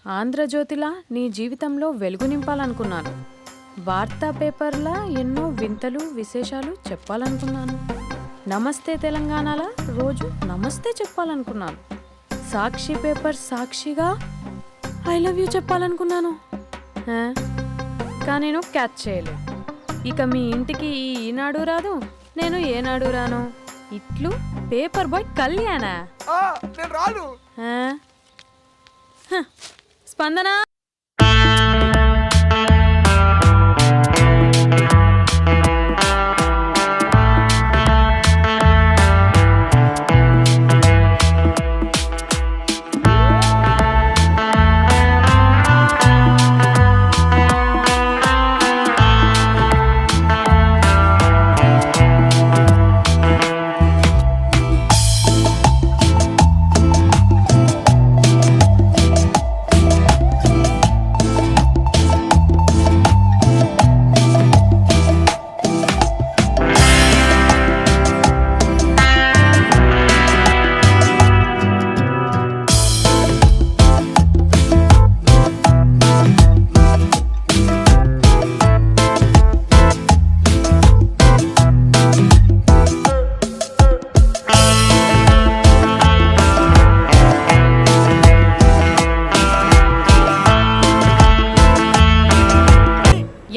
ఆంధ్రజ్యోతిలా నీ జీవితంలో వెలుగు నింపాలనుకున్నాను. వార్తా పేపర్లా ఎన్నో వింతలు విశేషాలు చెప్పాలనుకున్నాను. నమస్తే తెలంగాణలా రోజు నమస్తే చెప్పాలనుకున్నాను. సాక్షి పేపర్ సాక్షిగా ఐ లవ్ యూ చెప్పాలనుకున్నాను. కానీ నేను క్యాచ్ చేయలేదు. ఇక మీ ఇంటికి ఈనాడు రాదు, నేను ఏనాడు రాను. ఇట్లు పేపర్ బాయ్ కళ్యాణా? స్పందన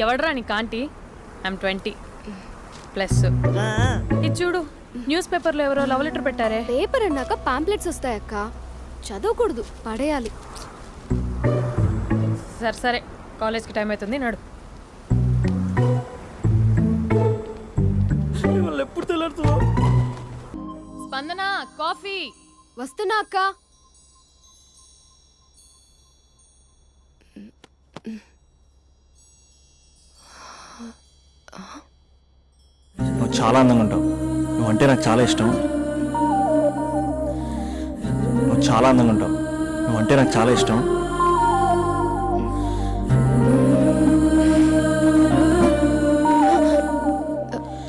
ఎవడరా నీ కాంటీ? ఐమ్ 20+. ఇది చూడు, న్యూస్ పేపర్లో ఎవరో లవ్ లెటర్ పెట్టారే. పేపర్ అన్నాక పాంప్లెట్స్ వస్తాయక్క, చదవకూడదు, పడేయాలి. సరే సరే, కాలేజ్కి టైం అవుతుంది, నడు. ఎప్పుడు తెల్లారుతుందో. స్పందన, కాఫీ. వస్తున్నా అక్క. నువ్వు చాలా అందంగా ఉంటావు. నువ్వంటే నాకు చాలా ఇష్టం. నువ్వు చాలా అందంగా ఉంటావు. నువ్వంటే నాకు చాలా ఇష్టం.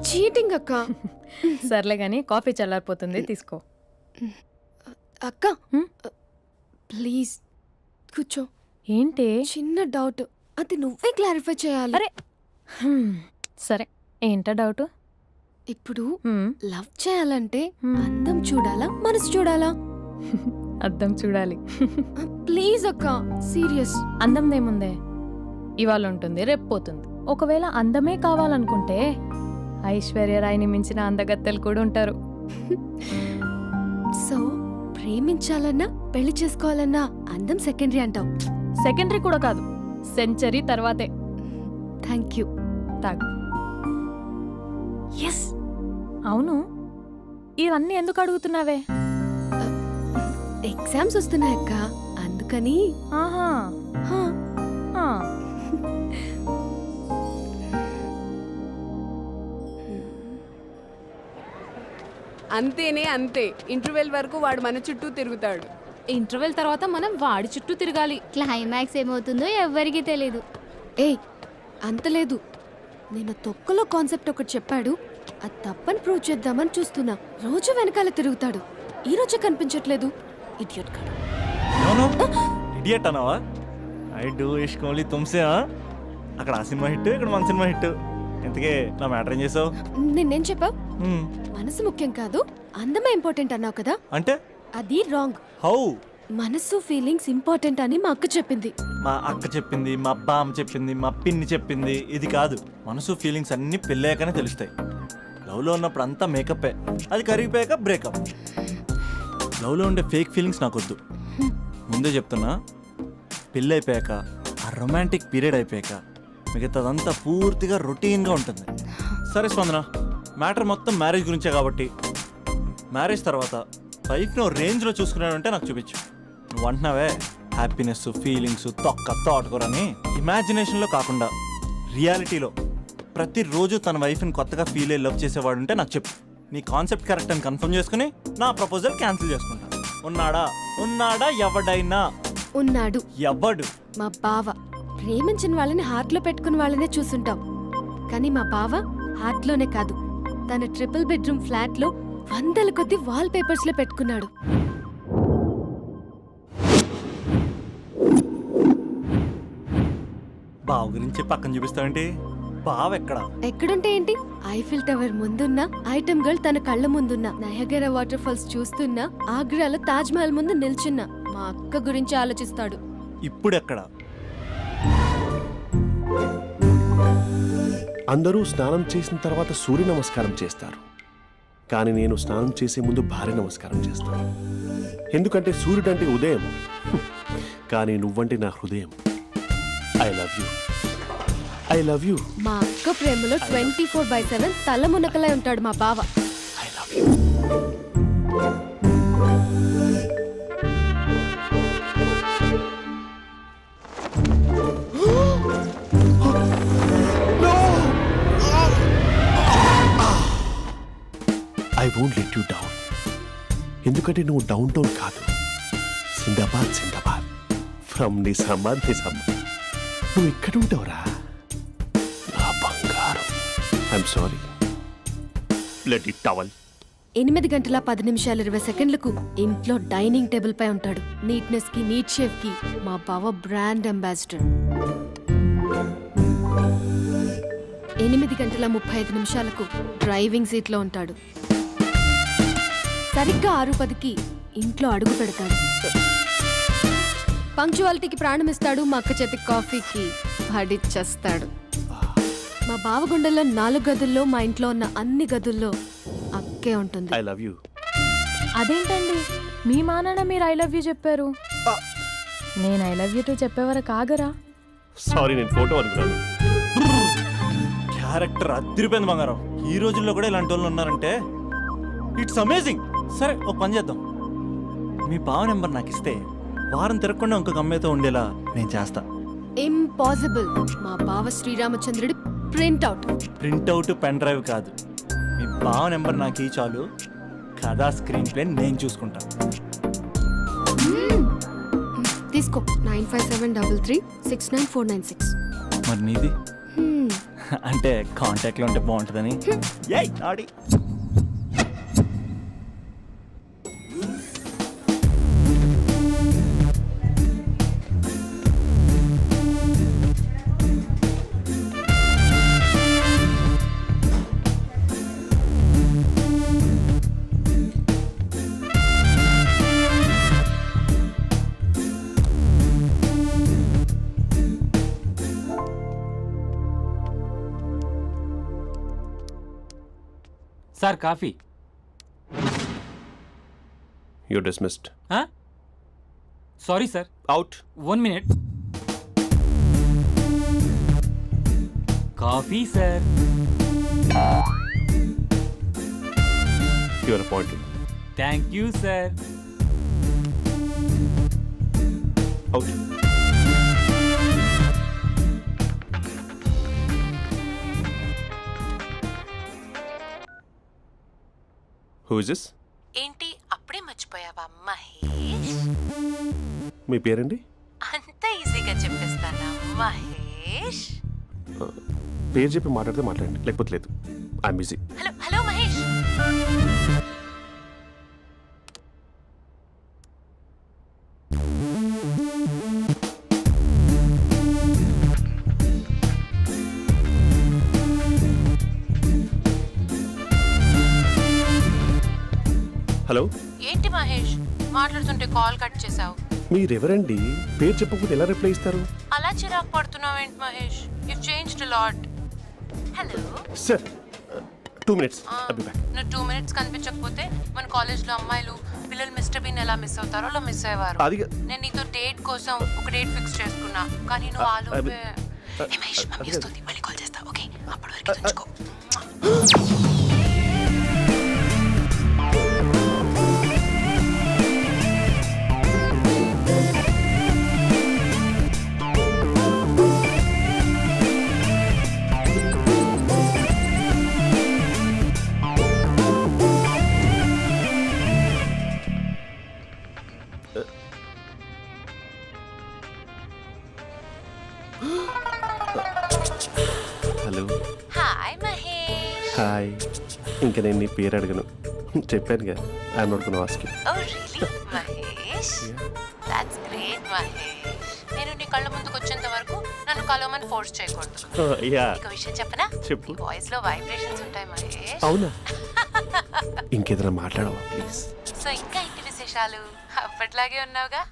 చీటింగ్ అక్క. సర్లే గాని కాఫీ చల్లారిపోతుంది, తీసుకో. అక్క ప్లీజ్ కూర్చో. ఏంటి? చిన్న డౌట్, అది నువ్వే క్లారిఫై చేయాలి. అరే సరే, ఏంటా డౌట్? ఇప్పుడు లవ్ చేయాలంటే అందం చూడాలా, మనసు చూడాలా? అద్దం చూడాలి. ప్లీజ్ అక్క, సీరియస్. అందం ఇవాళ ఉంటుంది, రేపు పోతుంది. ఒకవేళ అందమే కావాలనుకుంటే ఐశ్వర్యరాయ్ని మించిన అందగత్తెలు కూడా ఉంటారు. సో ప్రేమించాలన్నా పెళ్లి చేసుకోవాలన్నా అందం సెకండరీ అంటావు? సెకండరీ కూడా కాదు, సెంచరీ తర్వాతే. Thank you. తాగు. ఎస్. అవును, ఇవన్నీ ఎందుకు అడుగుతున్నావే? ఎగ్జామ్స్ వస్తున్నాయక్క, అందుకని. ఆహా. అంతేనే అంతే. ఇంటర్వెల్ వరకు వాడు మన చుట్టూ తిరుగుతాడు. ఇంటర్వెల్ తర్వాత మనం వాడి చుట్టూ తిరగాలి. క్లైమాక్స్ ఏమవుతుందో ఎవ్వరికీ తెలీదు. ఏయ్ అంత లేదు, నేను తొక్కలో కాన్సెప్ట్ ఒకటి చెప్పాడు, అది తప్పని ప్రూవ్ చేద్దామని చూస్తున్నా. రోజు వెనకాల తిరుగుతాడు, ఈ రోజే కనిపించట్లేదు. ఇడియట్ కాడు. ఇడియట్ అన్నావా? ఐ డూ ఇష్క్ ఓన్లీ తుమ్సే. అక్కడ ఆ సినిమా హిట్, ఇక్కడ మన సినిమా హిట్. ఇంతకే నా మ్యాటర్ ఏం చేసావు? నిన్నేం చెప్పావు? మనసు ముఖ్యం కాదు, అందమే ఇంపార్టెంట్ అన్నావు కదా. అంటే అది రాంగ్. హౌ? మనసు ఫీలింగ్స్ ఇంపార్టెంట్ అని మా అక్క చెప్పింది. మా అక్క చెప్పింది, మా బామ్మ చెప్పింది, మా పిన్ని చెప్పింది. ఇది కాదు, మనసు ఫీలింగ్స్ అన్ని పెళ్ళాకనే తెలుస్తాయి. లవ్లో ఉన్నప్పుడు అంతా మేకప్పే, అది కరిగిపోయాక బ్రేకప్. లవ్లో ఉండే ఫేక్ ఫీలింగ్స్ నాకొద్దు. ముందే చెప్తున్నా, పెళ్ళి అయిపోయాక, ఆ రొమాంటిక్ పీరియడ్ అయిపోయాక మిగతాదంతా పూర్తిగా రొటీన్గా ఉంటుంది. సరే స్పందన, మ్యాటర్ మొత్తం మ్యారేజ్ గురించే కాబట్టి మ్యారేజ్ తర్వాత లైఫ్ను రేంజ్లో చూసుకున్నాడంటే నాకు చూపించు. నువ్వు అంటున్నావే హ్యాపీనెస్, ఫీలింగ్స్, తోటకూరని. ఇమాజినేషన్లో కాకుండా రియాలిటీలో ప్రతిరోజు తన వైఫ్ని కొత్తగా ఫీల్ అయ్యి లవ్ చేసేవాడు ఉంటే నాకు చెప్పు. నీ కాన్సెప్ట్ కరెక్ట్ అని కన్ఫర్మ్ చేసుకుని నా ప్రపోజల్ క్యాన్సిల్ చేసుకుంటా. ఉన్నాడా ఎవడైనా? ఉన్నాడు, ఎవడు? మా బావ. ప్రేమించిన వాళ్ళని హార్ట్లో పెట్టుకున్న వాళ్ళనే చూసుంటాం, కానీ మా బావ హార్ట్లోనే కాదు, తన ట్రిపుల్ బెడ్రూమ్ ఫ్లాట్లో వందల కొద్ది వాల్ పేపర్స్ లో పెట్టుకున్నాడు. బావ గురించి పక్కన చూపిస్తావేంటి? బావ ఎక్కడ? ఎక్కడుంటే ఏంటి, ఐఫిల్ టవర్ ముందున్న ఐటమ్ గర్ల్ తన కళ్ళ ముందున్న నయగరా వాటర్ ఫాల్స్ చూస్తున్నా, ఆగ్రాలో తాజ్ మహల్ ముందు నిల్చున్నా మా అక్క గురించి ఆలోచిస్తాడు. ఇప్పుడు ఎక్కడ? అందరూ స్నానం చేసిన తర్వాత సూర్య నమస్కారం చేస్తారు, కానీ నేను స్నానం చేసే ముందు భార్య నమస్కారం చేస్తాను. ఎందుకంటే సూర్యుడు అంటే ఉదయం, కానీ నువ్వంటే నా హృదయం. I love you, I love you. మా అక్క ప్రేమలో 24/7 తల మునకలై ఉంటాడు మా బావ. I love you. I won't let you down. ఎందుకంటే నువ్వు డౌన్ టౌన్ కాదు, జిందాబాద్ జిందాబాద్ ఫ్రమ్ నిజామాబాద్ నిజామాబాద్. నువ్వు ఇక్కడ ఉంటావురా నా బంగారం. I'm sorry, let it towel. 8 గంటల 10 నిమిషాల 20 సెకండ్లకు ఇంట్లో డైనింగ్ టేబుల్ పై ఉంటాడు. నీట్నెస్ కి, నీట్ షేఫ్ కి మా బావ బ్రాండ్ అంబాసిడర్. 8 గంటల 35 నిమిషాలకు డ్రైవింగ్ సీట్ లో ఉంటాడు. సరిగ్గా 6:10కి ఇంట్లో అడుగు పెడతాడు. పంక్చువాలిటీకి ప్రాణం ఇస్తాడు. మా అక్క చేతి కాఫీకి పడిచ్చేస్తాడు. మా బావ గుండెల్లో 4 గదుల్లో, మా ఇంట్లో ఉన్న అన్ని గదుల్లో అక్కే ఉంటుంది. I love you. అదేంటండి, మీ మానాన్న మీరు ఐ లవ్ యూ చెప్పారు, నేను ఐ లవ్ యూ టు చెప్పేవరకు ఆగరా? సారీ, నేను ఫోటో అనుకున్నాను. క్యారెక్టర్ అదిరిపోయింది బంగారం. ఈ రోజుల్లో కూడా ఇలాంటి వాళ్ళు ఉన్నారంటే ఇట్స్ అమేజింగ్. సరే, ఒక పని చేద్దాం. మీ బావ నెంబర్ నాకు ఇస్తే వారం తిరగకుండా ఇంకొక అమ్మాయితో ఉండేలా నేను చేస్తా. ఇంపాసిబుల్. మా బావ శ్రీరామచంద్రుడి ప్రింట్అవుట్. ప్రింట్అవుట్, పెన్ డ్రైవ్ కాదు. మీ బావ నెంబర్ నాకు ఈ చాలు, కథా స్క్రీన్ ప్లే నేను చూసుకుంటా. తీసుకో. 9573369496. మరి నీది? అంటే కాంటాక్ట్లో ఉంటే బాగుంటుందని. ఏయ్ ఆడి. Sir coffee. You dismissed. Sorry sir, out. 1 minute. Coffee sir. You're appointed. Thank you sir. Out. Who is this? ఏంటి అప్పుడే మర్చిపోయావా మహేష్? మీ పేరండి? అంత ఈజీగా చెప్పేస్తానా మహేష్? పేరు చెప్పి మాట్లాడితే మాట్లాడండి, లేకపోతే లేదు. I'm busy. Hello hello Mahesh. Hello. ఏంటి మహేష్ మాట్లాడుతుంటే కాల్ కట్ చేసావు? మీరెవరండి? పేరు చెప్పకపోతే ఎలా రిప్లై ఇస్తారు? అలా చిరాకు పడుతున్నావు ఏంటి Mahesh? You changed a lot. Hello sir, 2 minutes. I'll be back. నువ్వు 2 minutes కనిపించకపోతే మన కాలేజ్లో అమ్మాయిలు పిల్లలు మిస్టర్ బీన్ ఎలా మిస్ అవుతారో అలా మిస్ అయ్యేవారు. అది నేను నీతో డేట్ కోసం ఒక డేట్ ఫిక్స్ చేసుకున్నా, కానీ నువ్వు ఆలోపే. మహేష్ మమ్మీ వస్తుంది, మళ్ళీ కాల్ చేస్తా. ఓకే, అప్పటి వరకు ఉంచుకో. Hello hi Mahesh. హాయ్. ఇంకా నేను నీ పేరు అడగను, చెప్పానుగా I'm not gonna ask you. Oh really Mahesh? That's great Mahesh. నేను నీ కళ్ళ ముందుకు వచ్చేంత వరకు నన్ను కలవమని ఫోర్స్ చేయకూడదు. యా ఒక విషయం చెప్పనా? చెప్పు. నీ వాయిస్ లో వైబ్రేషన్స్ ఉంటాయి మహేష్. అవునా? ఇంకేదైనా మాట్లాడవా ప్లీజ్? సో ఇంకా ఇంటి విశేషాలు అప్పట్లాగే ఉన్నావుగా?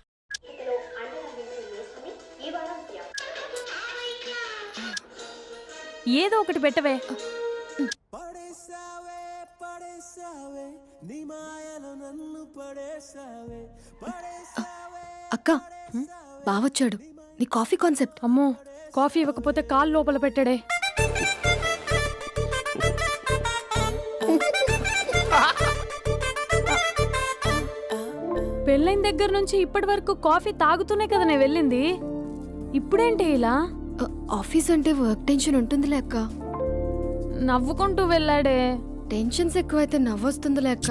ఏదో ఒకటి పెట్టవే. అక్క బావొచ్చాడు. నీ కాఫీ కాన్సెప్ట్. అమ్మో, కాఫీ ఇవ్వకపోతే కాలు లోపల పెట్టడే. పెళ్ళైన దగ్గర నుంచి ఇప్పటి వరకు కాఫీ తాగుతూనే కదా నేను వెళ్ళింది. ఇప్పుడేంటి ఇలా? ఆఫీస్ అంటే వర్క్ టెన్షన్ ఉంటుందిలే అక్క. నవ్వుకుంటూ వెళ్ళాడే. టెన్షన్స్ ఎక్కువైతే నవ్వొస్తుందిలే అక్క.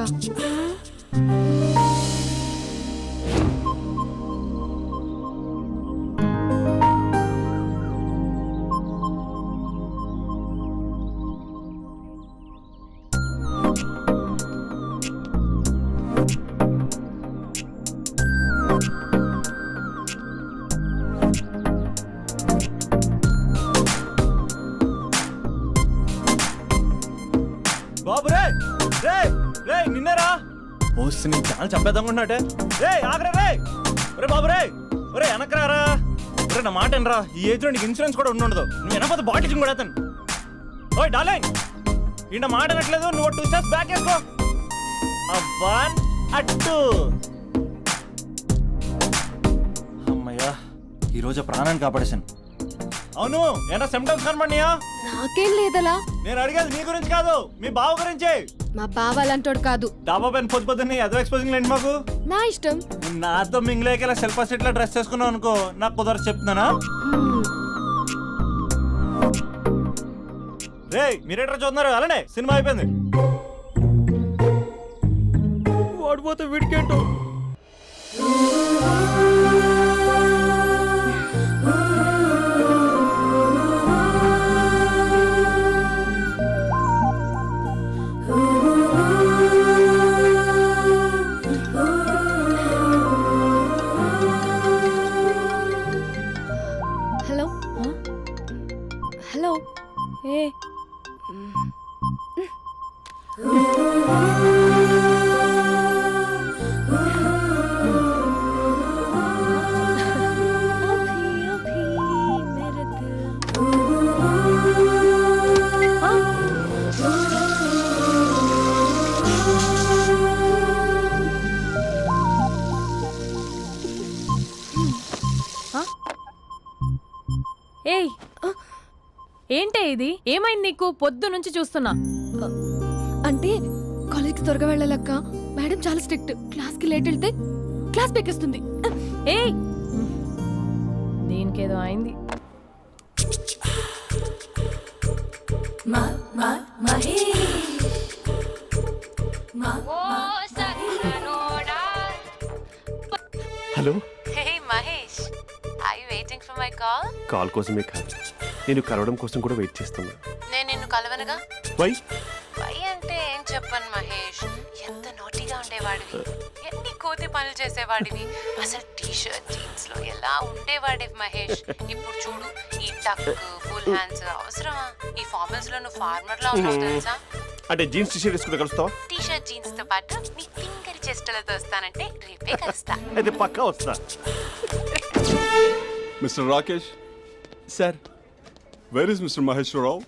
బాబు రే రే రే నిన్నరా వస్తే నేను చాలా చంపేద్దామనుకున్నాటే. రే ఆగరా రే. ఒరే బాబు రే, ఒరే వెనకరారా. ఒరే నా మాట వినరా, ఈ ఏజ్ లో నీకు ఇన్సూరెన్స్ కూడా ఉండదు. నువ్వు వెనకపోతే బాటిల్ కూడా అతను. ఓయ్ డార్లింగ్, ఈ నా మాట అనట్లేదు. నువ్వు 2 స్టెప్స్ బ్యాక్ వేసుకో. వన్ అట్టు. అమ్మయ్యా, ఈరోజు ప్రాణాన్ని కాపాడేశాను. అవును, ఏనా సిమ్టమ్స్ కనబడినాయా? నాకేం లేదలా. నేను అడిగేది మీ గురించి కాదు, మీ బావ గురించి. మా బావ అలాంటోడు కాదు. డాబా పైన పొద్దు పొద్దున్నే ఎదో ఎక్స్పోజింగ్ లేండి మాకు. నా ఇష్టం. నాతో మింగిలేక సెల్ఫ్ అసిట్ లా డ్రెస్ చేసుకున్నావు అనుకో, నాకు కుదరదు చెప్తున్నానా. రే మీరేట్రా చూస్తున్నారు? అలానే సినిమా అయిపోయింది. వాడిపోతే వీడికేంటో. Hello hello. ఏ ఏయ్, ఏంటే ఇది? ఏమైంది నీకు? పొద్దు నుంచి చూస్తున్నా. అంటే కాలేజ్కి త్వరగా వెళ్ళాలక్క. మేడం చాలా స్ట్రిక్ట్. క్లాస్కి లేట్ వెళ్తే క్లాస్ పెక్కేస్తుంది. ఏయ్, దీనికేదో అయింది. Hello. Hey Mahesh, are you waiting for my call? Call కోసమే కాదు, నేను కలవడం కోసం కూడా వెయిట్ చేస్తున్నా. నేను నిన్ను కలవనుగా. వై? వై అంటే ఏం చెప్పను మహేష్. ఎంత నోటీగా ఉండేవాడివి, ఎన్ని కోతి పనులు చేసేవాడివి. అసలు టీ షర్ట్ జీన్స్ లో ఎలా ఉండేవాడివి మహేష్. ఇప్పుడు చూడు, ఈ టక్ ఫుల్ హ్యాండ్స్ అవసరమా? ఈ ఫార్మల్స్ లో నువ్వు ఫార్మర్ లా ఉన్నావు తెలుసా? అంటే జీన్స్ టీషర్ట్ వేసుకుంటే కలుస్తావా? టీ షర్ట్ జీన్స్ తో పాటు నీ తింగరి చెస్టలతో వస్తానంటే రేపే కలుస్తా. అయితే పక్కా వస్తా. Mister Rakesh, sir, where is mister Maheshwararao?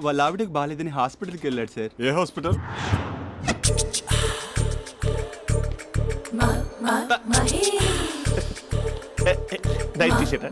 వాళ్ళ ఆవిడకి బాగాలేదని హాస్పిటల్కి వెళ్ళాడు సార్. ఏ హాస్పిటల్? Night T-shirt.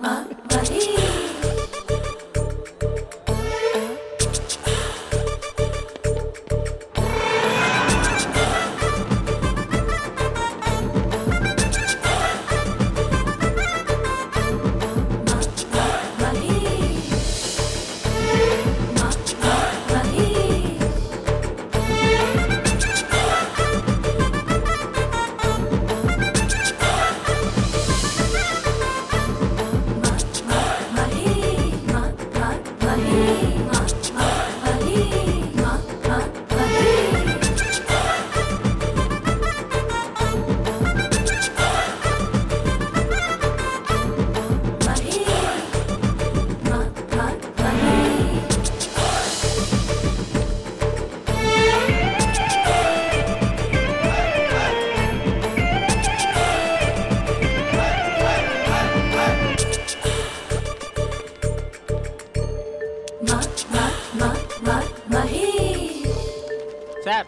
సార్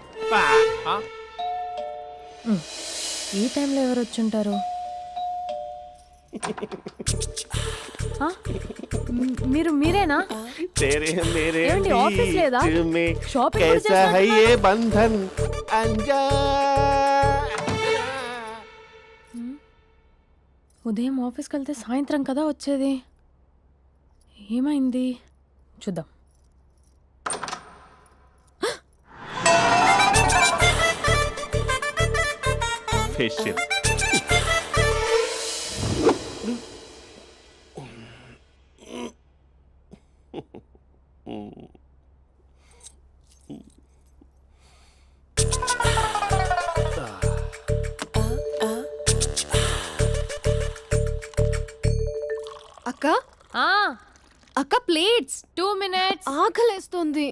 ఈ టైంలో ఎవరు వచ్చుంటారు? ఆ? మీరేనా? तेरे मेरे ఏమండి, ఆఫీస్ లేదా? बीच में షాపింగ్ కూడా कैसा है చేస్తున్నారు? ये बंधन अंजा ఉదయం ఆఫీస్కి వెళ్తే సాయంత్రం కదా వచ్చేది. ఏమైంది చూద్దాం. फेशियल అక్క ఆ, అక్క ప్లేట్స్ 2 minutes. ఆకలేస్తోంది.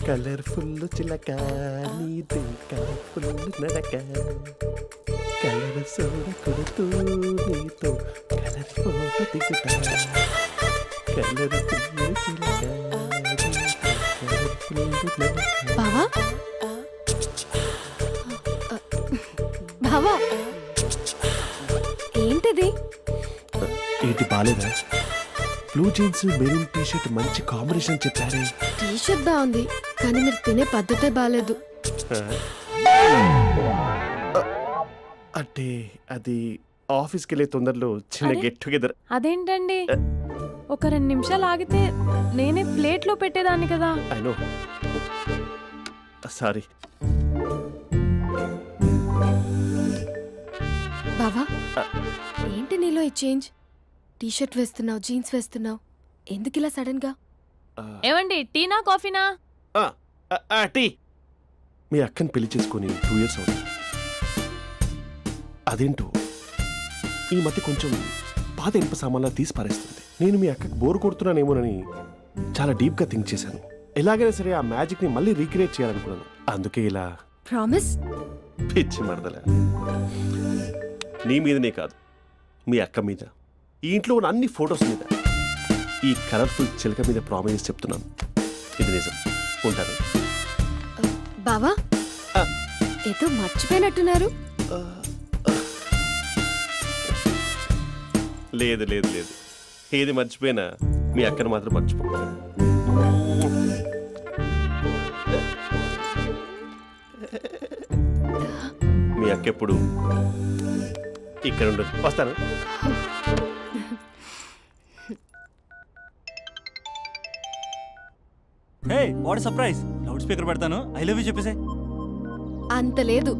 కలర్ఫుల్ చిలక నీదే కలర్ఫుల్ నడక కలర్ సోడ కొడుతూ నీతో కలర్ ఫోటో దిగుతా కలర్ఫుల్ చిలక కలర్ఫుల్ నడక. బావా బావా ఏంటిది? ఏంటి బాలేదా? Blue jeans maroon T shirt మంచి కాంబినేషన్ చెప్పారే. టీ షర్ట్ బాగుంది కానీ మీరు తినే పద్ధతే బాగాలేదు. అంటే అది ఆఫీస్కి వెళ్ళే తొందరలో చిన్న అరే? Get together. అదేంటండి, ఒక 2 నిమిషాలు ఆగితే నేనే ప్లేట్లో పెట్టేదాన్ని కదా. I know, sorry. బావా ఏంటి నీలో ఈ చేంజ్? టీ షర్ట్ వేస్తున్నావు, జీన్స్ వేస్తున్నావు, ఎందుకు ఇలా సడన్ గా? ఏమండి, టీనా కాఫీనా? టీ. మీ అక్కని పెళ్లి చేసుకొని 2 years అవుతుంది. అదేంటో ఈ మధ్య కొంచెం పాత ఇనుప సామాన్లా తీసి పారేస్తుంది. నేను మీ అక్కకి బోర్ కొడుతున్నానేమోనని చాలా డీప్గా థింక్ చేశాను. ఎలాగైనా సరే ఆ మ్యాజిక్ని మళ్ళీ రీక్రియేట్ చేయాలనుకున్నాను. అందుకే ఇలా ప్రామిస్? పిచ్చి మరదల. నీ మీదనే కాదు, మీ అక్క మీద, ఈ ఇంట్లో ఉన్న అన్ని ఫొటోస్ మీద, ఈ కలర్ఫుల్ చిలక మీద ప్రామిస్ చెప్తున్నాను. ఇది నిజం. ఉంటాను. బావా ఆ. ఏదో మర్చిపోయినట్టున్నారు. లేదు లేదు లేదు, ఏది మర్చిపోయినా మీ అక్కను మాత్రం మర్చిపో. మీ అక్క ఎప్పుడు ఇక్కడ ఉండదు. వస్తాను. హే, వాట్ సర్ప్రైజ్! లౌడ్ స్పీకర్ పెడతాను, ఐ లవ్ యూ చెప్పేసే. అంత లేదు.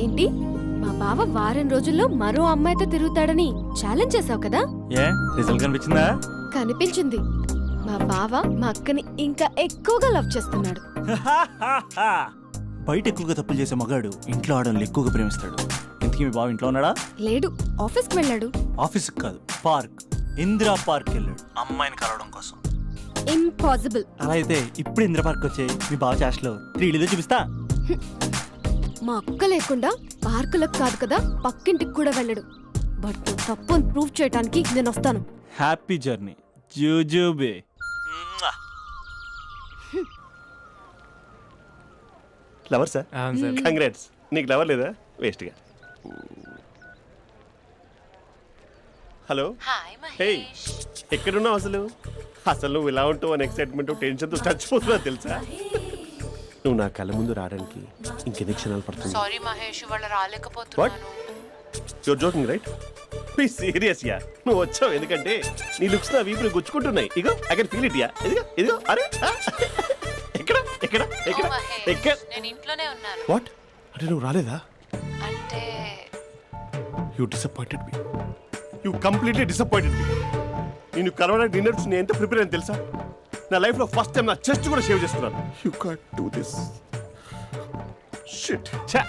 ఏంటి, మా బావ వారం రోజుల్లో మరో అమ్మాయితో తిరుగుతాడని ఛాలెంజ్ చేసావు కదా? ఏ రిజల్ట్ కనిపించిందా? కనిపించింది. మా బావ మా అక్కని ఇంకా ఎక్కువగా లవ్ చేస్తున్నాడు. బయట ఎక్కువగా తప్పులు చేసే మగాడు ఇంట్లో ఆడవాళ్ళు ఎక్కువగా ప్రేమిస్తాడు. ఇంతకీ మీ బావ ఇంట్లో ఉన్నాడా? లేడు, ఆఫీస్కి వెళ్ళాడు. ఆఫీస్కి కాదు, పార్క్, ఇందిరా పార్క్ వెళ్ళాడు అమ్మాయిని కలవడం కోసం. ఇంపాసిబుల్. అలా అయితే ఇప్పుడు ఇందిరా పార్క్ వచ్చే మీ బావ చాష్లో 3Dలో చూపిస్తా. మా అక్క లేకుండా పార్కులకు కాదు కదా పక్కింటికి కూడా వెళ్ళడు. బట్ నువ్వు తప్పు అని ప్రూవ్ చేయడానికి నేను వస్తాను. హ్యాపీ జర్నీ జూజూబే. Lover sir? అవును సార్. కంగ్రాట్స్. నీకు లవర్ లేదా? వేస్ట్గా. హలో. Hi hey, Mahesh. ఎక్కడున్నావు అసలు? అసలు నువ్వు ఇలా ఉంటావు అని ఎక్సైట్మెంట్ టెన్షన్తో చచ్చిపోతున్నా తెలుసా? నువ్వు నా కళ్ళ ముందు రావడానికి ఇంకెన్ని క్షణాలు పడుతుంది? సారీ మహేష్, ఇవాళ రాలేకపోతున్నాను. You're joking right? Be serious yeah. నువ్వు వచ్చావు ఎందుకంటే నీ లుక్స్ నా వీపుని గుచ్చుకుంటున్నాయి. ఇగో I can feel it yeah. ఇదిగో ఇదిగో. అరే ఎక్కడ ఎక్కడ ఎక్కడ ఓ మహేష్, ఎక్కడ? నేను ఇంట్లోనే ఉన్నాను. వాట్? అంటే నువ్వు రాలేదా? అంటే you disappointed me. You completely disappointed me. నేను కలవడానికి డిన్నర్స్ నేను ఎంత ప్రిపేర్ అని తెలుసా? నా లైఫ్లో ఫస్ట్ టైం నా చెస్ట్ కూడా సేవ్ చేస్తున్నాను. You can't do this. Shit. ఛా.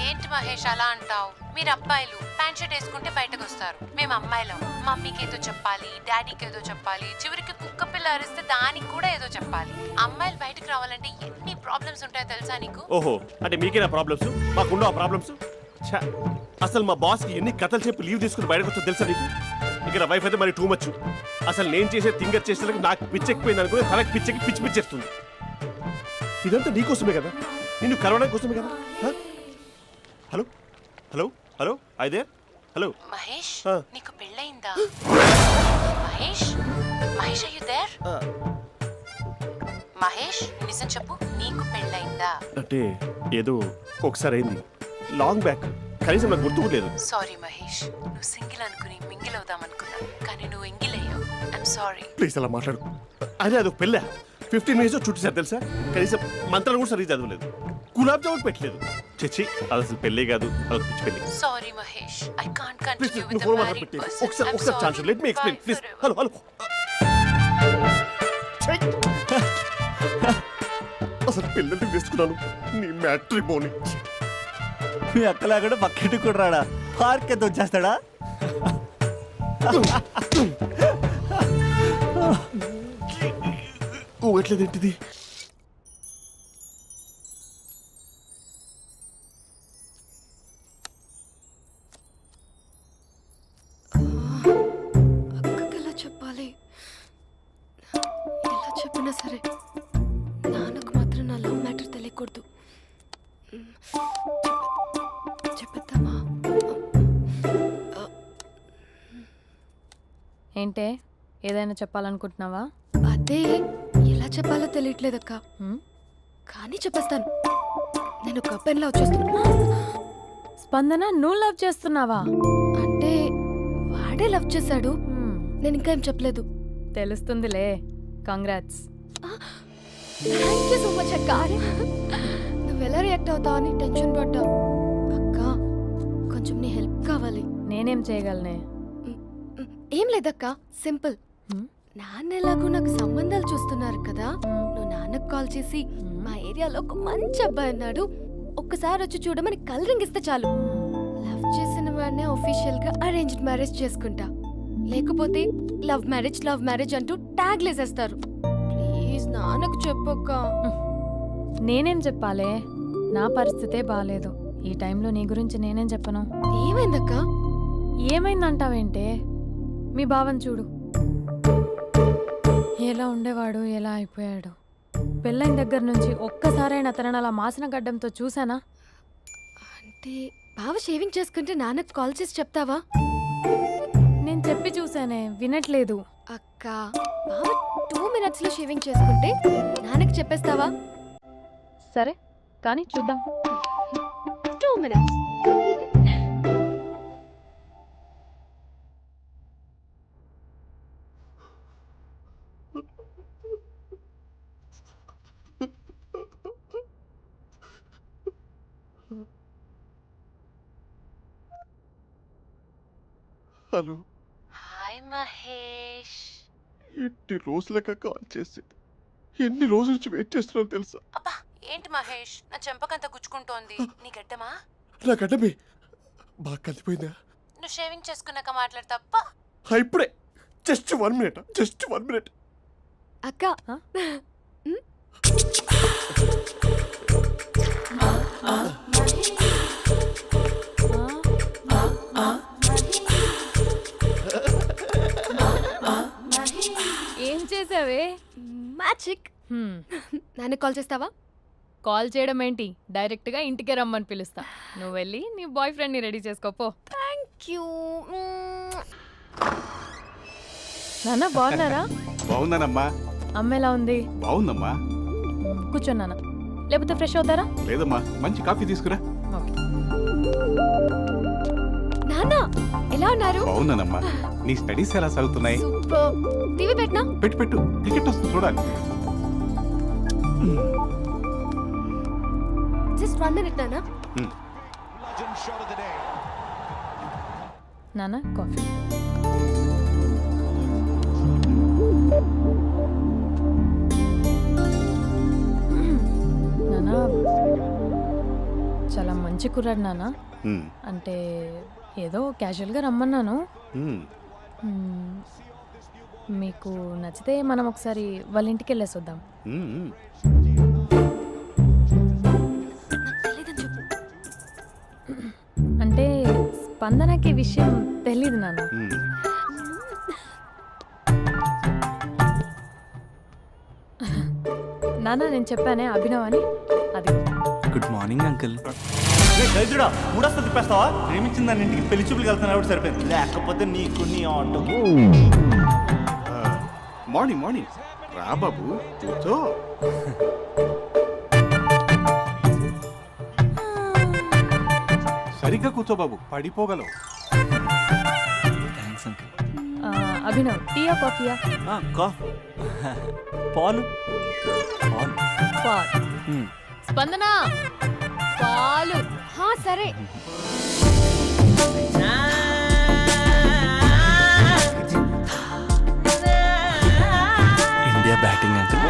ఏంటి మహేష్ అలా అంటావు? మీరు అబ్బాయిలు ప్యాంట్ షర్ట్ వేసుకుంటే బయటకు వస్తారు. మేము అమ్మాయిలం, మమ్మీకి ఏదో చెప్పాలి, డాడీకి ఏదో చెప్పాలి, చివరికి కుక్క పిల్ల అరిస్తే దానికి కూడా ఏదో చెప్పాలి. అమ్మాయిలు బయటకు రావాలంటే ఎన్ని ప్రాబ్లమ్స్ ఉంటాయో తెలుసా నీకు? ఓహో, అంటే మీకేనా ప్రాబ్లమ్స్? మాకుండా ప్రాబ్లమ్స్? ఛా. అసలు మా బాస్కి ఎన్ని కథలు చెప్పి లీవ్ తీసుకుని బయటకు వచ్చా తెలుసా నీకు? ఇక నా వైఫ్ అయితే మరి టూ మచ్. అసలు నేను చేసే థింగర్ చేసేందుకు నాకు పిచ్చెక్కిపోయింది అనుకుని తనకి పిచ్చెక్కి పిచ్చి పిచ్చేస్తుంది. ఇదంతా నీకోసమే కదా, నిన్ను కలవడం కోసమే కదా. హ? హలో హలో హలో అయితే హలో. మహేష్ ఆ. నీకు పెళ్ళయిందా? Mahesh Mahesh are you there? మహేష్ నిజం చెప్పు, నీకు పెళ్ళయిందా? అంటే ఏదో ఒకసారి అయింది, లాంగ్ బ్యాక్, కనీసం నాకు గుర్తు కూడా లేదు. సారీ మహేష్, నువ్వు సింగిల్ అనుకుని మింగిల్ అవుదాం అనుకున్నా, కానీ నువ్వు ఎంగిల్ అయ్యావు. I'm sorry. ప్లీజ్ అలా మాట్లాడు. అదే అదొక పెళ్ళ 15 మినిట్స్ చుట్టూ తెలుసా, కనీసం మంత్రాలు కూడా సరిగ్గా చదవలేదు, గులాబ్ జామున్ పెట్టలేదు. చచ్చి అది అసలు పెళ్ళే కాదు, అదొక పిచ్చి పెళ్ళి. Sorry Mahesh, I can't please continue నువ్వు విత్ ఫోన్ ద మాట్లాడి మ్యారీడ్ పెట్టి పర్సన్. ఒకసారి chance let me explain please. Hello hello. అసలు పెళ్ళంటే వేసుకున్నాను నీ మ్యాట్రీ బోని. మీ అక్కలాగా పక్కింటికి కూడా రాడా, పార్క్ ఎంత వచ్చేస్తాడా? ఊగట్లేదేంటిది? అక్కకి ఎలా చెప్పాలి? ఎలా చెప్పినా సరే నాన్నకు మాత్రం నా లవ్ మ్యాటర్ తెలియకూడదు. చెప్పేద్దామా? ఏంటే ఏదైనా చెప్పాలనుకుంటున్నావా? అదే ఎలా చెప్పాలో తెలియట్లేదక్క, హ్మ్? కానీ చెప్పేస్తాను. నేను ఒక అబ్బాయిని లవ్ చేస్తున్నా. స్పందన, నువ్వు లవ్ చేస్తున్నావా? అంటే వాడే లవ్ చేశాడు, హ్మ్, నేను ఇంకా ఏం చెప్పలేదు. తెలుస్తుందిలే. Congrats. Thank you so much అక్క. నువ్వు ఎలా రియాక్ట్ అవుతావు అని టెన్షన్ పడ్డా. అక్క కొంచెం నీ హెల్ప్ కావాలి. నేనేం చేయగలనే? ఏం లేదక్క, సింపుల్. హ్మ్? నాన్న ఎలాగో నాకు సంబంధాలు చూస్తున్నారు కదా, నువ్వు నాన్నకు కాల్ చేసి మా ఏరియాలో ఒక మంచి అబ్బాయి అన్నాడు, ఒక్కసారి వచ్చి చూడమని కలరింగ్ ఇస్తే చాలు. లవ్ చేసిన వాడినే ఒఫీషియల్ గా అరేంజ్డ్ మ్యారేజ్ చేసుకుంటా. లేకపోతే లవ్ మ్యారేజ్ అంటూ ట్యాగ్ లేసేస్తారు. ప్లీజ్ నాన్నకు చెప్పక్క. నేనేం చెప్పాలే? నా పరిస్థితే బాగాలేదు. ఈ టైంలో నీ గురించి నేనేం చెప్పను? ఏమైందక్క? ఏమైందంటావేంటే? మీ భావం చూడు, ఎలా ఉండేవాడు, ఎలా అయిపోయాడు. పెళ్ళైన దగ్గర నుంచి ఒక్కసారైనా తనని అలా మాసిన గడ్డంతో చూసానా? అంటే బావ షేవింగ్ చేసుకుంటే నాన్నకు కాల్ చేసి చెప్తావా? నేను చెప్పి చూసానే, వినట్లేదు. అక్క బావ 2 minutes లో షేవింగ్ చేసుకుంటే నాన్నకి చెప్పేస్తావా? సరే కానీ చూద్దాం. 2 minutes. హలో. హాయ్ మహేష్. ఎన్ని రోజులక కాల్ చేసింది, ఎన్ని రోజుల నుంచి వెయిట్ చేస్తున్నాను తెలుసా? అబ్బా ఏంటి మహేష్, నా చెంపకంత గుచ్చుకుంటోంది. నీ గడ్డమా? నా గడ్డమే బాగా కలిపోయిందా? నువ్వు షేవింగ్ చేసుకున్నాక మాట్లాడు తప్ప. ఇప్పుడే జస్ట్ 1 minute. అక్క ఏం చేసావే? మ్యాజిక్. నాన్నకు కాల్ చేస్తావా? కాల్ చేయడం ఏంటి, డైరెక్ట్గా ఇంటికే రమ్మని పిలుస్తా. నువ్వు వెళ్ళి నీ బాయ్ ఫ్రెండ్ని రెడీ చేసుకోపో. Thank you. నాన్న బాగున్నారా? బాగున్నానమ్మా. అమ్మ ఎలా ఉంది? బాగుందమ్మా. కూర్చోన్నానా, లేకపోతే ఫ్రెష్ అవుతారా? లేదమ్మా, మంచి కాఫీ తీసుకురా. ఓకే. నాన్న ఎలా ఉన్నారు? బాగున్నానమ్మా. నీ స్టడీస్ ఎలా సాగుతున్నాయి? సూపర్. టీవీ పెట్టనా? పెట్టు క్రికెట్ వస్తుంది చూడాలి. జస్ట్ 1 minute నాన్న. నాన్న కాఫీ. నాన్న చాలా మంచి కుర్రాడు నాన్న. అంటే ఏదో క్యాజువల్గా రమ్మన్నాను. మీకు నచ్చితే మనం ఒకసారి వాళ్ళ ఇంటికి వెళ్ళేసి వద్దాం. తెలీదని చెప్పు. అంటే స్పందనకి విషయం తెలీదు నాన్న. నాన్న నేను చెప్పానే అభినవ్ అని అది గుడ్ మార్నింగ్ అంకుల్. దరిద్రుడా మూడొస్తా తిప్పేస్తావా? ప్రేమించిన దాని ఇంటికి పెళ్లి చూపులు వెళ్తున్నా సరిపోయింది, లేకపోతే నీకు నీ ఆటో. మార్నింగ్ మార్నింగ్ రా బాబు కూర్చో. సరిగ్గా కూర్చో బాబు, పడిపోగలవు. Thanks uncle. అభినవ్ టీయా కాఫీయా? పాలు పాలు. పాల్. స్పందన పాలు. హా సరే. India batting uncle.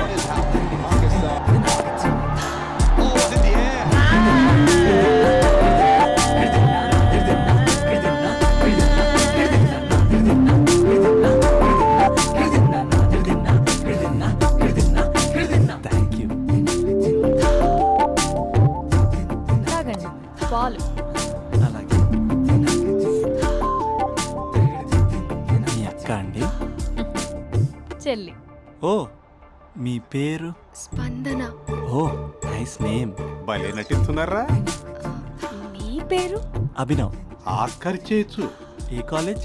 Thank you. తాగండి పాలు. అలాగే. మీ అక్క అండి? చెల్లి. ఓ మీ పేరు? స్పందన. ఓ నైస్ నేమ్. భలే నటిస్తున్నారా? మీ పేరు? అభినవ్. ఆస్కర్ చేయొచ్చు. ఏ కాలేజ్?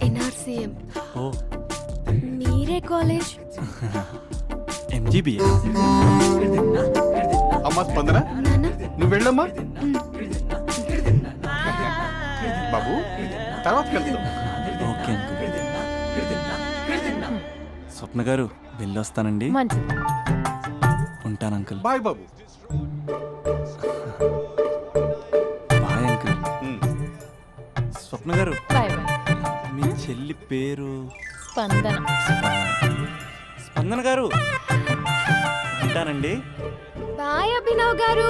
ఎన్ఆర్సీఎం. ఓ మీరే కాలేజ్? ఎంజీబీఏ. అమ్మా స్పందన నాన్న నువ్వు వెళ్ళమ్మా. బాబు తర్వాత కలుద్దాం. Okay uncle. స్వప్న గారు వెళ్ళొస్తానండి. మంచిది. ఉంటాను అంకుల్. బాయ్ బాబు. Bye uncle. Um. Swapna garu bye bye. మీ చెల్లి పేరు? స్పందన. స్పందన గారు ఉంటానండి. బాయ్ అభినవ్ గారు.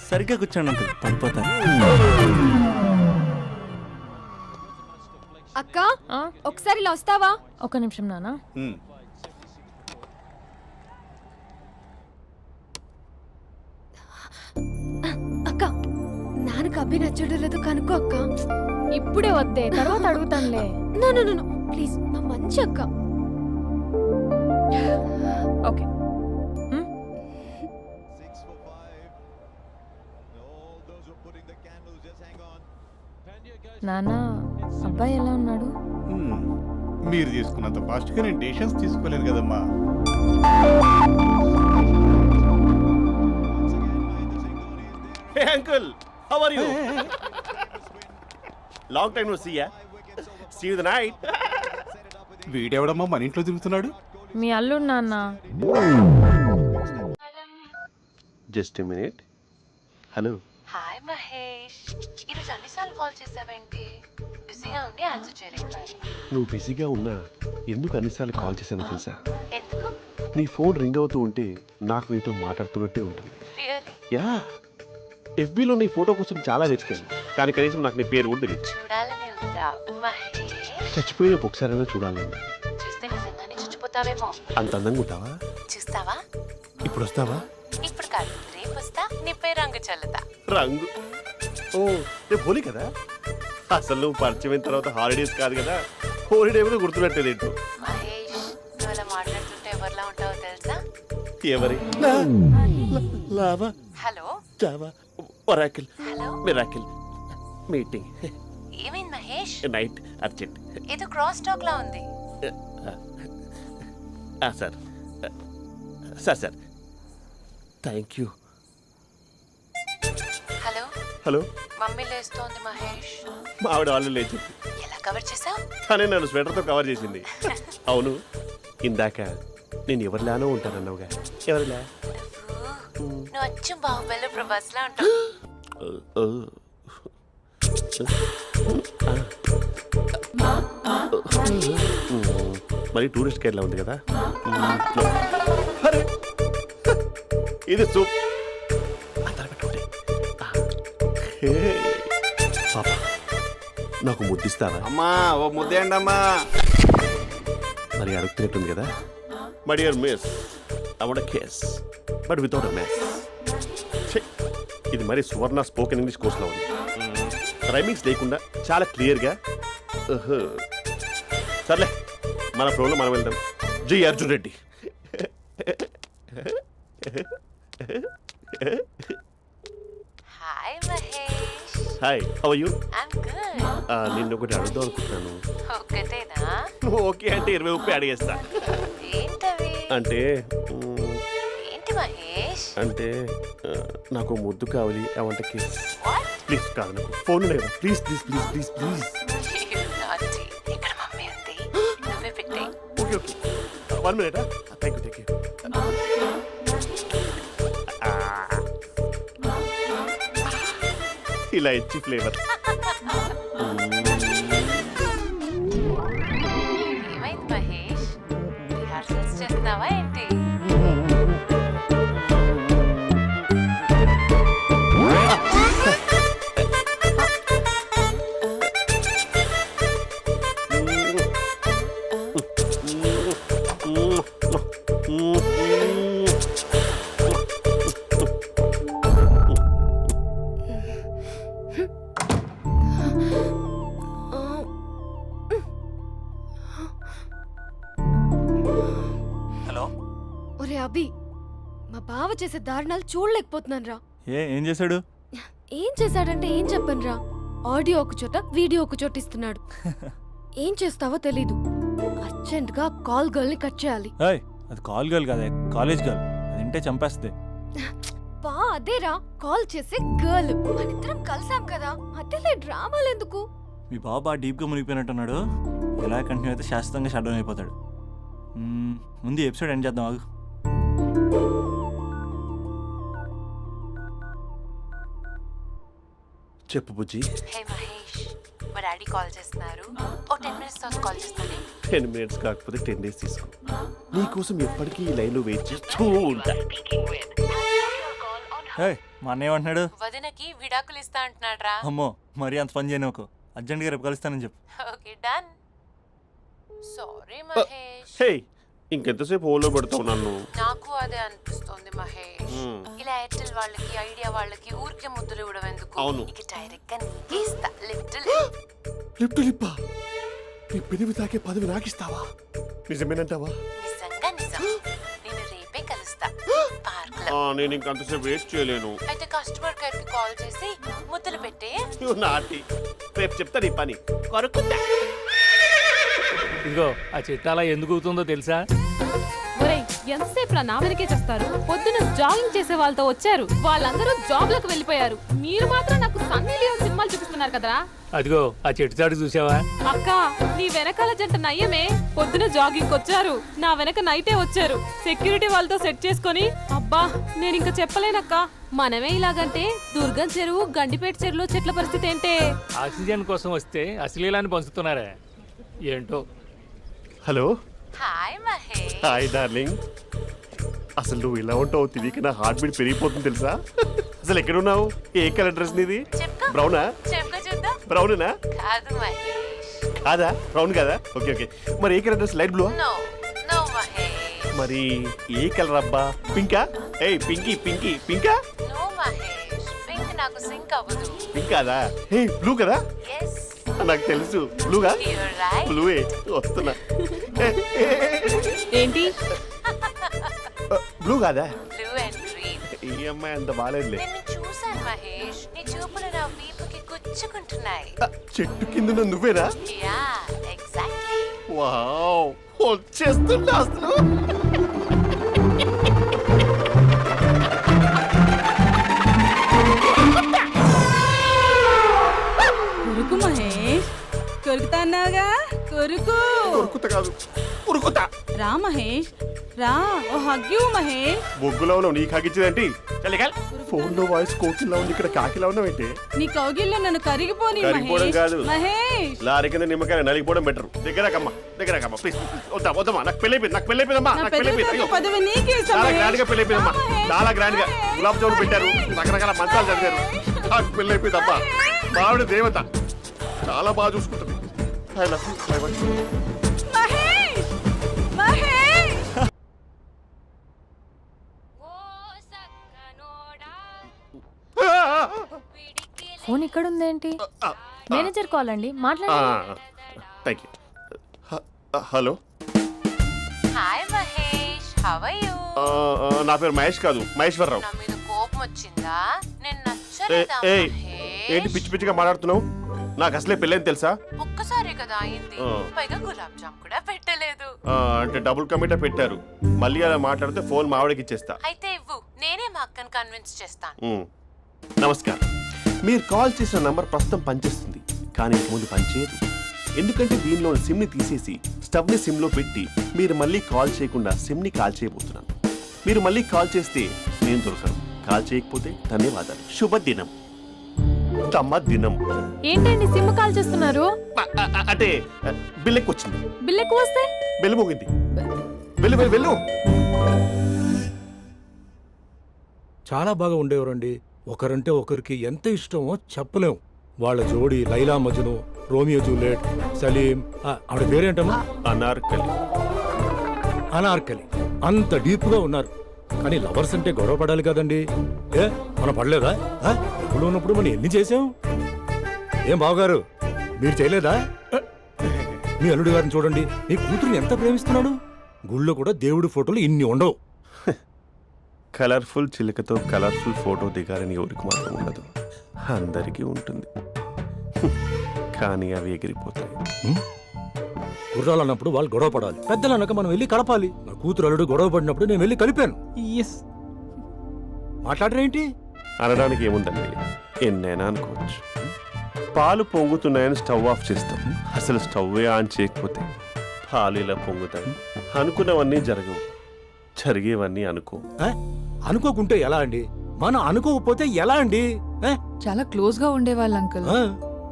సరిగ్గా కూర్చోండి అంకుల్, పడిపోతాను. అక్క ఆ? ఒకసారి ఇలా వస్తావా? ఒక నిమిషం నాన్న. ఉమ్. అక్క నాన్నకు అభి నచ్చడం లేదు కనుక్కో అక్క. ఇప్పుడే వద్దే, తర్వాత అడుగుతానులే. నో నో నో ప్లీజ్, మా మంచి అక్క. ఓకే. నాన్న అబ్బాయి ఎలా ఉన్నాడు? ఉమ్. మీరు తీసుకున్నంత ఫాస్ట్గా నేను డెసిషన్స్ తీసుకోలేను కదమ్మా. Hey uncle, how are you? Long time no see, yeah? See you the night. వీడెవడమ్మా మన ఇంట్లో తిరుగుతున్నాడు? మీ అల్లుడు నాన్న. Just a minute. Hello. Hi Mahesh, ఈరోజు అన్నిసార్లు కాల్ చేసావేంటి? బిజీగా ఉండి ఆన్సర్ చేయలేదు. నువ్వు బిజీగా ఉన్నా ఎందుకు అన్నిసార్లు కాల్ చేశానో తెలుసా? ఎందుకు? నీ ఫోన్ రింగ్ అవుతూ ఉంటే నాకు నీతో మాట్లాడుతున్నట్టే ఉంటుంది. రియల్లీ? యా, ఎఫ్బీలో నీ ఫోటో కోసం చాలా వెతికాను, కానీ కనీసం నాకు నీ పేరు కూడా తెలియదు. చూడాలని ఉందా మహేష్? చచ్చిపోయిన ఒకసారైనా చూడాలని. చూస్తే నిజంగానే చచ్చిపోతావేమో. అంత అందంగా ఉంటావా? చూస్తావా? ఇప్పుడు వస్తావా? ఇప్పుడు కాదు, రేపు వస్తా, నీపై రంగు చల్లుతా. రంగు? ఓ రేపు హోలీ కదా. అసలు నువ్వు పరిచయం తర్వాత హాలిడేస్ కాదు కదా, హోలిడే కూడా గుర్తున్నట్టేది ఏంటో. మహేష్, నువ్వు అలా మాట్లాడుతుంటే ఎవరిలా ఉంటావో తెలుసా? ఎవరి? Lava, hello Java, Oracle, hello, miracle, meeting, ఏమైంది మహేష్? Night, urgent. ఏదో క్రాస్ టాక్ లా ఉంది. Sir sir sir thank you. Hello, hello, mummy లేస్తోంది మహేష్. మా ఆవిడ వాళ్ళు లేచి ఎలా కవర్ చేసావు? తనే నన్ను స్వెటర్తో కవర్ చేసింది. అవును, ఇందాక నేను ఎవరిలానో ఉంటానన్నావుగా, ఎవరిలా? నువ్వు అచ్చం బాహుబలి ప్రభాస్ లా ఉంటావు. మరి టూరిస్ట్ గైడ్లా ఉంది కదా. అరే, ఇది సూప్. పాప, నాకు ముద్దిస్తావా? అమ్మా ఓ ముద్దేయండి అమ్మా. మరి అడుగుతున్నట్టుంది కదా. My dear miss, I want kiss but without a mess. ఇది మరి సువర్ణ స్పోకెన్ ఇంగ్లీష్ కోర్సులో ఉంది. రైమింగ్స్ లేకుండా చాలా క్లియర్గా. సర్లే, మన ఫ్లోలో మనం వెళ్దాం. జై Arjun Reddy. Hi Mahesh. Hi, how are you? I'm good. నిన్ను ఒకటి అడుగుదాం అనుకుంటున్నాను. ఒక్కటేనా? నువ్వు ఓకే అంటే 20 అడిగేస్తా. ఏంటవి? అంటే ఏంటి మహేష్? అంటే నాకు ముద్దు కావాలి. అవంటకి వాట్? ప్లీజ్ కాదు, నాకు ఫోన్ లేదా, please please please please please. ఇక్కడ మమ్మీ ఉంది, నువ్వే పెట్టే. Okay okay, 1 minute. Thank you. ఇలా ఇచ్చి ఫ్లేవర్. ఏమైంది మహేష్? రిహార్సల్స్ చేస్తున్నావా ఏంటి? హలో. ఒరే అభి, మా బావ చేసే దారుణాలు చూడలేకపోతున్నాను రా. ఏం చేశాడు? ఏం చేశాడంటే ఏం చెప్పను రా. ఆడియో ఒక చోట, వీడియో ఒక చోట ఇస్తున్నాడు. ఏం చేస్తావో తెలీదు. అర్జెంట్ గా కాల్ గర్ల్ ని కట్ చేయాలి. ఏయ్, అది కాల్ గర్ల్ కాదే, కాలేజ్ గర్ల్. అది వింటే చంపేస్తుంది. బా అదేరా, కాల్ చేసే గర్ల్. మనిద్దరం కలిసాం కదా, మధ్యలో డ్రామాలు ఎందుకు? మీ బాబు బాగా డీప్గా మునిగిపోయినట్టున్నాడు. ఎలా కంటిన్యూ అయితే శాశ్వతంగా షట్ డౌన్ అయిపోతాడు. ముందు ఎపిసోడ్ ఎండ్ చేద్దాం ఆగు. చెప్పు బుజ్జి. హే మహేష్, మా డాడీ కాల్ చేస్తున్నారు. ఓ 10 minutes తర్వాత కాల్ చేస్తానే. 10 minutes కాకపోతే 10 days తీసుకో. నీకోసం ఎప్పటికీ ఈ లైన్లో వెయిట్ చేస్తూ ఉంటా. మా అన్న ఏమంటున్నాడు? వదినకి విడాకులు ఇస్తా అంటున్నాడు రా. అమ్మో, మరీ అంత పని చేయను. ఒక అర్జెంట్గా రేపు కలుస్తానని చెప్పు. Okay done. సారీ మహేష్. హే, ఇంకెంతసేపు హోల్లో పెడతావు నన్ను? నాకు అదే అనిపిస్తుంది మహేష్. ఇలా ఎయిర్టెల్ వాళ్ళకి, ఐడియా వాళ్ళకి ఊరికే ముద్దులు ఇవ్వడం ఎందుకు? అవును. ఇక డైరెక్ట్ గా నీకే ఇస్తా. లిటిల్ లిప్ టు లిప్పా? నీ పెనివి తాకే పదవి నాకిస్తావా? నిజమేనంటావా? నిజంగా నిజం. నేను రేపే కలుస్తా పార్క్ లో. నేను ఇంకంతసేపు వెయిట్ చేయలేను. అయితే కస్టమర్ కేర్ కి కాల్ చేసి ముద్దులు పెట్టే. నాటి రేపు చెప్తా నీ పని. కొరుకుందా? ఇదిగో ఆ చెట్టు అలా ఎందుకు అవుతుందో తెలుసా? ఒరేయ్, ఎంతసేపు నా వెనకే చేస్తారు? పొద్దున జాగింగ్ చేసే వాళ్ళతో వచ్చారు, వాళ్ళందరూ జాబ్లకు వెళ్ళిపోయారు. మీరు మాత్రం నాకు సన్నీ లియోన్ సినిమాలు చూపిస్తున్నారు కదరా. అదిగో ఆ చెట్టు చాటు చూసావా? అక్క, నీ వెనకాల జంట నయ్యమే. పొద్దున జాగింగ్ వచ్చారు, నా వెనక నైటే వచ్చారు. సెక్యూరిటీ వాళ్ళతో సెట్ చేసుకొని, అబ్బా నేను ఇంకా చెప్పలేనక్క. మనమే ఇలాగంటే దుర్గం చెరువు, గండిపేట చెరువులో చెట్ల పరిస్థితి ఏంటే? ఆక్సిజన్ కోసం వస్తే అశ్లీలాన్ని పంచుతున్నారా ఏంటో. Hello. Hi Mahesh. Hi darling. అసలు నువ్వు ఇలా ఉంటావు తిరిగి నా హార్ట్ బీట్ పెరిగిపోతుంది తెలుసా? అసలు ఎక్కడున్నావు? ఏ కలర్ డ్రెస్ నీది? చెప్పుకో. బ్రౌనా? చెప్పుకో చూద్దాం. బ్రౌనేనా? కాదు మహేష్. కాదా? బ్రౌన్ కదా? Okay okay. మరి ఏ colour dress? Light blue? No no Mahesh. మరి ఏ కలర్ అబ్బా? పింకా? ఏయ్ పింకీ పింకీ పింకా? నో మహేష్, పింక్ నాకు సింక్ అవ్వదు. పింక్ కాదా? హే బ్లూ కదా? ఎస్, నాకు తెలుసు. బ్లూగా? You're right. బ్లూవే వస్తున్నా. ఏంటి? బ్లూ కాదా? Blue and green. ఈ అమ్మాయి అంత బాగాలేదులే. నిన్ను చూశాను మహేష్, నీ చూపులు నా వీపుకి గుచ్చుకుంటున్నాయి. చెట్టు కింద నువ్వేనా? Yeah exactly. వావ్, వచ్చేస్తున్నా అసలు. కొరుకు మహేష్, కొరుకుతా అన్నావుగా, కొరుకు. ఉరుకుతా కాదు, ఉరుకుతా. రా మహేష్, రా. ఓ హగ్గు మహేష్. బొగ్గులో ఉన్నావు, నీకు హగించదేంటి? ఫోన్ లో వాయిస్ కోకిలా ఉంది, ఇక్కడ కాకిలా ఉన్నావేంటి? నీ కౌగిల్లో నన్ను కరిగిపోని కరిగిపోవడం మహేష్. కాదు. మహేష్, లారీ కింద నిమ్మకాయ నలిగిపోవడం బెటర్. దగ్గరకమ్మా దగ్గరకమ్మా ప్లీజ్. వద్దా వద్దమ్మా, నాకు పెళ్ళైపోయింది, నాకు పెళ్ళైపోయిందమ్మా, నా నాకు పెళ్ళైపోయింది. పెద్ద అయ్యో, పదవి నీకే ఇస్తా చాలా మహేష్. గ్రాండ్ గా పెళ్ళైపోయిందమ్మా, రా మహేష్, చాలా గ్రాండ్ గా. మహేష్. గులాబ్ జామున్ పెట్టారు, రకరకాల మంచాలు చదివారు. నాకు పెళ్ళైపోయిందమ్మా. మావిడ దేవత, చాలా బాగా చూసుకుంటుంది. I love you. I want you. Mahesh, Mahesh. Phone ఇక్కడ ఉందేంటి? మేనేజర్ కాల్ అండి, మాట్లాడండి. Thank you. Hello. Hi how are you? నా పేరు మహేష్ కాదు, మహేశ్వరరావు. నా మీద కోపం వచ్చిందా? నేను ఏ- నచ్చలేదా ఏయ్, మహేష్? ఏంటి పిచ్చి పిచ్చిగా మాట్లాడుతున్నావు? నాకు అసలే పెళ్ళని తెలుసా? ఒక్కసారే కదా అయింది, ఆ. పైగా గులాబ్ జామ్ కూడా పెట్టలేదు. అంటే డబుల్ కమిటా పెట్టారు. మళ్ళీ అలా మాట్లాడితే ఫోన్ మా ఆవిడకి ఇచ్చేస్తా. అయితే ఇవ్వు, నేనే మా అక్కని కన్విన్స్ చేస్తాను. నమస్కారం. మీరు కాల్ చేసిన నంబర్ ప్రస్తుతం పనిచేస్తుంది, కానీ ఇక ముందు పనిచేయదు. ఎందుకంటే దీనిలో సిమ్ని తీసేసి స్టవ్ని సిమ్లో పెట్టి మీరు మళ్ళీ కాల్ చేయకుండా సిమ్ని కాల్ చేయబోతున్నాను. మీరు మళ్ళీ కాల్ చేస్తే నేను దొరకను, కాల్ చేయకపోతే ధన్యవాదాలు. శుభదినం. తమ దినం. ఏంటండి సిమ్ కాల్ చేస్తున్నారు? అంటే బిల్ ఎక్కువ వచ్చింది. బిల్ ఎక్కువ వస్తే బెల్లు మోగింది. వెళ్ళు వెళ్ళు వెళ్ళు. చాలా బాగా ఉండేవారండి. ఒకరంటే ఒకరికి ఎంత ఇష్టమో చెప్పలేం. వాళ్ళ జోడి లైలా మజ్ను, రోమియో జూలియట్, సలీం, ఆవిడ పేరేంటమ్మా? అనార్కలి. అనార్కలి. అంత డీప్ గా ఉన్నారు. కానీ లవర్స్ అంటే గొడవ పడాలి కదండి. మనం పడలేదా? ఎప్పుడు ఉన్నప్పుడు మనం ఎన్ని చేసాం? ఏం బావగారు, మీరు చేయలేదా? మీ అల్లుడి గారిని చూడండి, మీ కూతురుని ఎంత ప్రేమిస్తున్నాడు. గుళ్ళో కూడా దేవుడి ఫోటోలు ఇన్ని ఉండవు. కలర్ఫుల్ చిలుకతో కలర్ఫుల్ ఫోటో దిగాలని ఎవరికి మాత్రం ఉండదు, అందరికీ ఉంటుంది. కానీ అవి ఎగిరిపోతాయి. గుర్రాలు అన్నప్పుడు వాళ్ళు గొడవ పడాలి, పెద్దలు అన్నాక మనం వెళ్ళి కలపాలి. నా కూతురు అల్లుడు గొడవ పడినప్పుడు నేను వెళ్ళి కలిపాను. మాట్లాడరేంటి? అనడానికి ఏముందండి, ఎన్నైనా అనుకోవచ్చు. పాలు పొంగుతున్నాయని స్టవ్ ఆఫ్ చేస్తాం, అసలు స్టవ్ ఆన్ చేయకపోతే పాలు ఇలా పొంగుతాయి. అనుకున్నవన్నీ జరగవు, జరిగేవన్నీ అనుకో. అనుకోకుంటే ఎలా అండి? మనం అనుకోకపోతే ఎలా అండి? చాలా క్లోజ్ గా ఉండేవాళ్ళు అంకుల్.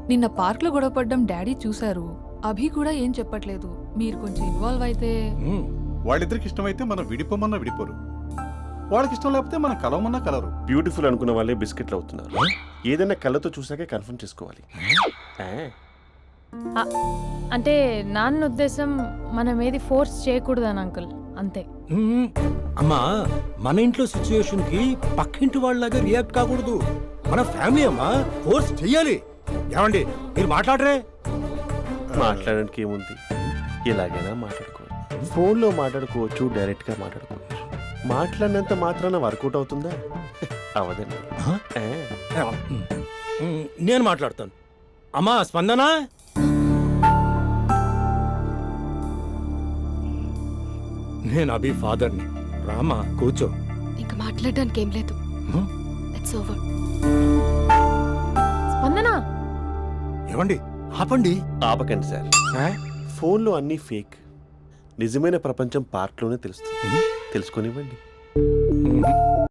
నిన్న పార్క్ లో గొడవపడ్డం డాడీ చూశారు. అభి కూడా ఏం చెప్పట్లేదు. మీరు కొంచెం ఇన్వాల్వ్ అయితే. వాళ్ళిద్దరికి ఇష్టమైతే మనం విడిపోమన్నా విడిపోరు, వాళ్ళకి ఇష్టం లేకపోతే మనం కలవమన్నా కలరు. బ్యూటిఫుల్ అనుకున్న వాళ్ళే బిస్కెట్లు అవుతున్నారు. ఏదైనా కళ్ళతో చూసాకే కన్ఫర్మ్ చేసుకోవాలి. అంటే నాన్న ఉద్దేశం మనం ఏది ఫోర్స్ చేయకూడదని అంకుల్, అంతే. అమ్మా, మన ఇంట్లో సిచ్యుయేషన్ కి పక్కింటి వాళ్ళలాగా రియాక్ట్ కాకూడదు. మన ఫ్యామిలీ అమ్మా, ఫోర్స్ చెయ్యాలి. ఏమండి మీరు మాట్లాడరే? మాట్లాడడానికి ఏముంది, ఎలాగైనా మాట్లాడుకోవచ్చు. ఫోన్లో మాట్లాడుకోవచ్చు, డైరెక్ట్ గా మాట్లాడుకోవచ్చు. మాట్లాడినంత మాత్రాన వర్కౌట్ అవుతుందా? అవదండి. నేను మాట్లాడతాను. అమ్మా స్పందన, నేను అభి ఫాదర్ని. రామా కూర్చో. ఇంకా మాట్లాడడానికి ఏం లేదు. It's over. స్పందన, ఏమండి ఆపండి. ఆపకండి సార్. ఫోన్లో అన్నీ ఫేక్, నిజమైన ప్రపంచం పార్ట్లోనే తెలుస్తుంది. తెలుసుకొనివ్వండి.